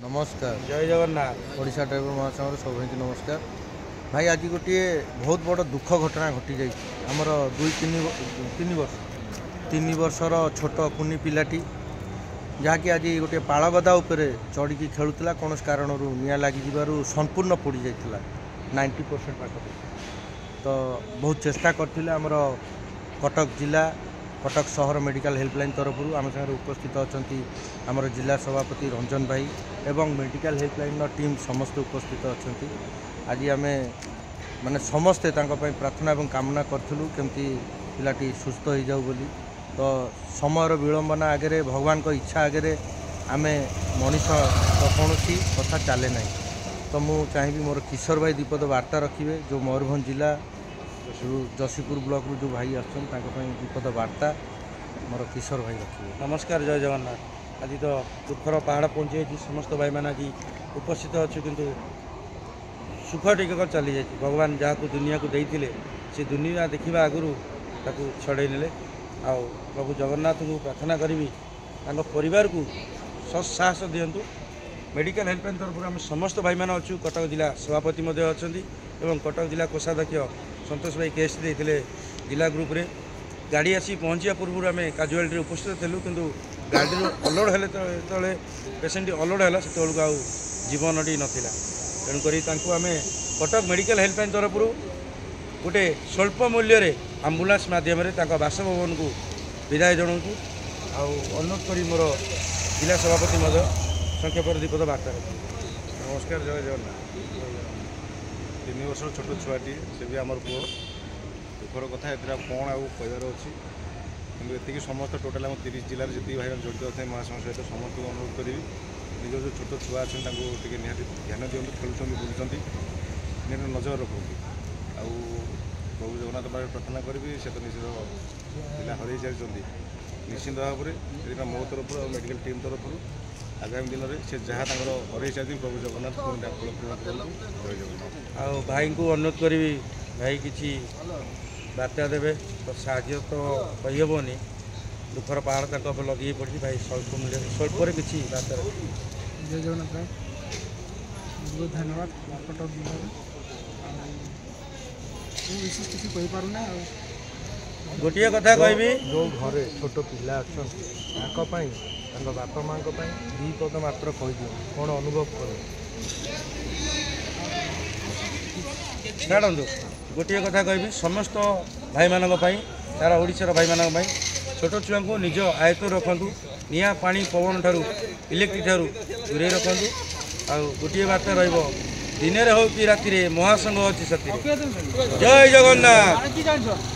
नमस्कार जय जगन्नाथ। ओडिशा ड्राइवर महासंघर सब भाई नमस्कार। भाई आज गोटे बहुत बड़ दुख घटना घटी जाइए आमर 2-3 वर्षर छोट कुनी पिलाटी जहाँकि आज गोटे पालगदा उपरे चढ़ी खेलुला कौन कारण निआ लगी संपूर्ण पोड़ जाता 90% पाखा। तो बहुत चेष्टा करते आमर कटक जिला कटक सहर मेडिकल हेल्पलाइन तरफ आम सागर उपस्थित अच्छा आमर जिला सभापति रंजन भाई एवं मेडिकल हेल्पलाइन टीम समस्त उपस्थित अच्छा। आज आम माने समस्ते प्रार्थना और कामना करूँ केमती पिलाटी सुस्थ हो जाऊ बोली। तो समय विलंबना आगे भगवान को इच्छा आगे आम मनीष तो कौन कथा चले ना। तो मुझे चाहिए मोर किशोर भाई दीपद वार्ता रखिए जो मयूरभंज जिला जशीपुर ब्लॉक जो भाई आसपद वार्ता मोर किशोर भाई रखिए। नमस्कार जय जगन्नाथ। आज तो दुखर पहाड़ पहुँची समस्त भाई मैंने आज उपस्थित अच्छे किंतु सुख टिकक चली जाए भगवान जहाँ को दुनिया को देते से दुनिया देखा आगु ताकू छड़े ने आ प्रभु जगन्नाथ को प्रार्थना करी परिवार को साहस दिंतु। मेडिकल हेल्पलाइन तरफ आम समस्त भाई मैंने अच्छु कटक जिला सभापति अच्छा कटक जिला कोषाध्यक्ष संतोष भाई केस देते जिला ग्रुप रे गाड़ी आसी पहुँचा पूर्व आम काजुआलिटी उपस्थित थिलु किंतु गाड़ी अलोड हेले जो पेसेंट अलोड है से जीवनटी नाला तेणुक आम कटक मेडिकल हेल्पलाइन तरफ गोटे स्वल्प मूल्य आम्बुलांस मध्यम बासभवन को विदाय जनाऊँ। अनुरोध करी मोर जिला सभापति संक्षेप दीपद वार्ता रखी। नमस्कार जय जगन्नाथ। 3 वर्ष छोट छुआटी से भी आमर पुओ दुखर कथा ए कौन आउ कहबार अच्छी कि समस्त टोटाल आम 30 जिले में जी भाई जड़ित अच्छा महासंघ सहित समस्त अनुरोध करी निज जो छोट छुआ अच्छे निहाती ध्यान दिखाँ खेलुं बुलूँ निहाती नजर रखुँ। आउ प्रभु जगन्नाथ पाखे प्रार्थना करी से तो निज पिला हर सारी निश्चिंत भाव में मो तरफ और मेडिकल टीम तरफ आगामी दिन में से जहाँ हर सारी प्रभु जगन्नाथ जय जगन्नाथ। आ भाई को अनुरोध करी भाई किसी बार्ता देवे तो साहय तो कहीहबनी दुखर पहाड़ तक लगे पड़ी भाई स्वल्प मूल्य स्वल्प किसी बार्ता जय जगन्नाथ भाई बहुत धन्यवाद। कटक जिले विशेष किसी कहींपारूना गोटे कथा कहबी जो घरे छोट पिला अच्छा बापा माँ दी पद मात्र कहीदि कौन अनुभव कर छाड़ू। गोटे कथा कहबी समस्त भाई मानक सारा ओडिशार भाई मानक छोट छुआ को निज आयत रखु निआ पानी पवन ठारू इलेक्ट्रिक ठारू दूरे रखु। आ गोटे बार्ता दिन हो कि राति महासंघ अच्छी सती। जय जगन्नाथ।